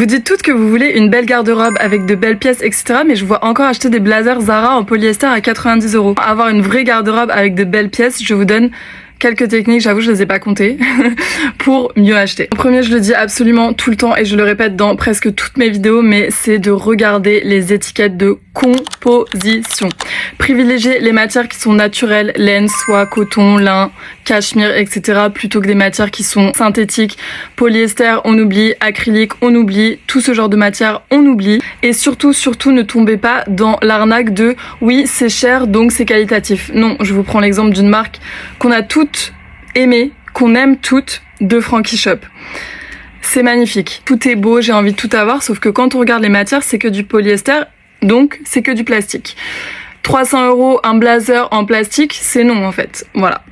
Vous dites toutes que vous voulez une belle garde-robe avec de belles pièces, etc. Mais je vois encore acheter des blazers Zara en polyester à 90 €. Avoir une vraie garde-robe avec de belles pièces, je vous donne quelques techniques, j'avoue je les ai pas comptées, pour mieux acheter. En premier, je le dis absolument tout le temps et je le répète dans presque toutes mes vidéos, mais c'est de regarder les étiquettes de composition. Privilégiez les matières qui sont naturelles, laine, soie, coton, lin, cachemire, etc. plutôt que des matières qui sont synthétiques. Polyester, on oublie. Acrylique, on oublie. Tout ce genre de matière, on oublie. Et surtout, ne tombez pas dans l'arnaque de « oui, c'est cher, donc c'est qualitatif ». Non, je vous prends l'exemple d'une marque qu'on a toutes aimée, qu'on aime toutes, de Frankie Shop. C'est magnifique. Tout est beau, j'ai envie de tout avoir, sauf que quand on regarde les matières, c'est que du polyester, donc c'est que du plastique. 300 € un blazer en plastique, c'est non en fait, voilà.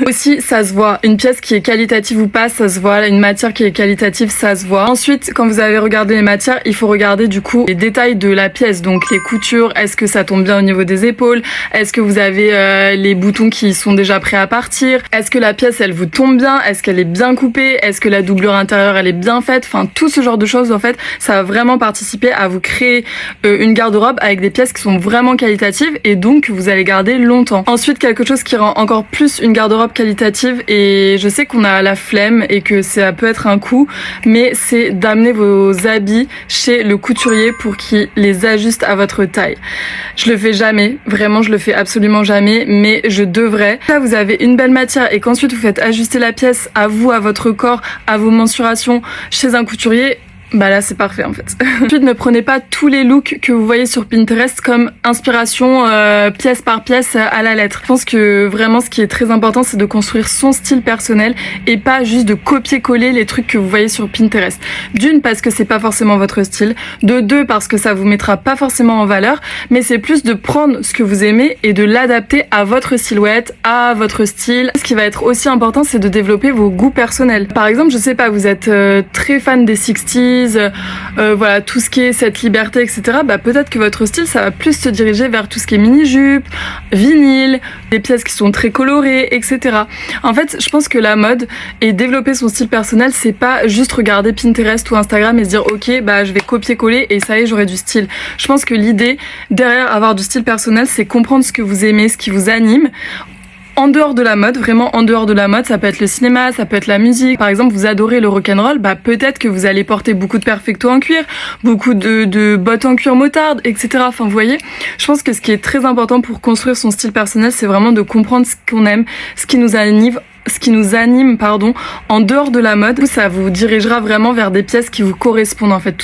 Aussi, ça se voit, une pièce qui est qualitative ou pas, ça se voit, une matière qui est qualitative, ça se voit. Ensuite, quand vous avez regardé les matières, il faut regarder du coup les détails de la pièce, donc les coutures, est-ce que ça tombe bien au niveau des épaules, est-ce que vous avez les boutons qui sont déjà prêts à partir, est-ce que la pièce elle vous tombe bien, est-ce qu'elle est bien coupée, est-ce que la doublure intérieure elle est bien faite, enfin tout ce genre de choses en fait, ça va vraiment participer à vous créer une garde-robe avec des pièces qui sont vraiment qualitatives et donc vous allez garder longtemps. Ensuite, quelque chose qui rend encore plus une garde-robe qualitative, et je sais qu'on a la flemme et que ça peut être un coût, mais c'est d'amener vos habits chez le couturier pour qu'il les ajuste à votre taille. Je le fais jamais, vraiment je le fais absolument jamais, mais je devrais. Là vous avez une belle matière et qu'ensuite vous faites ajuster la pièce à vous, à votre corps, à vos mensurations chez un couturier, bah là c'est parfait en fait. Ensuite, ne prenez pas tous les looks que vous voyez sur Pinterest comme inspiration pièce par pièce à la lettre. Je pense que vraiment ce qui est très important, c'est de construire son style personnel et pas juste de copier-coller les trucs que vous voyez sur Pinterest. D'une, parce que c'est pas forcément votre style, de deux, parce que ça vous mettra pas forcément en valeur, mais c'est plus de prendre ce que vous aimez et de l'adapter à votre silhouette, à votre style. Ce qui va être aussi important, c'est de développer vos goûts personnels. Par exemple, je sais pas, vous êtes très fan des 60s, voilà, tout ce qui est cette liberté, etc. Bah peut-être que votre style, ça va plus se diriger vers tout ce qui est mini-jupe, vinyle, des pièces qui sont très colorées, etc. En fait, je pense que la mode et développer son style personnel, c'est pas juste regarder Pinterest ou Instagram et se dire ok, bah je vais copier-coller et ça y est, j'aurai du style. Je pense que l'idée derrière avoir du style personnel, c'est comprendre ce que vous aimez, ce qui vous anime. En dehors de la mode, vraiment en dehors de la mode, ça peut être le cinéma, ça peut être la musique. Par exemple, vous adorez le rock'n'roll, bah peut-être que vous allez porter beaucoup de perfecto en cuir, beaucoup de bottes en cuir moutarde, etc. Enfin, vous voyez, je pense que ce qui est très important pour construire son style personnel, c'est vraiment de comprendre ce qu'on aime, ce qui nous anime, en dehors de la mode. Ça vous dirigera vraiment vers des pièces qui vous correspondent en fait.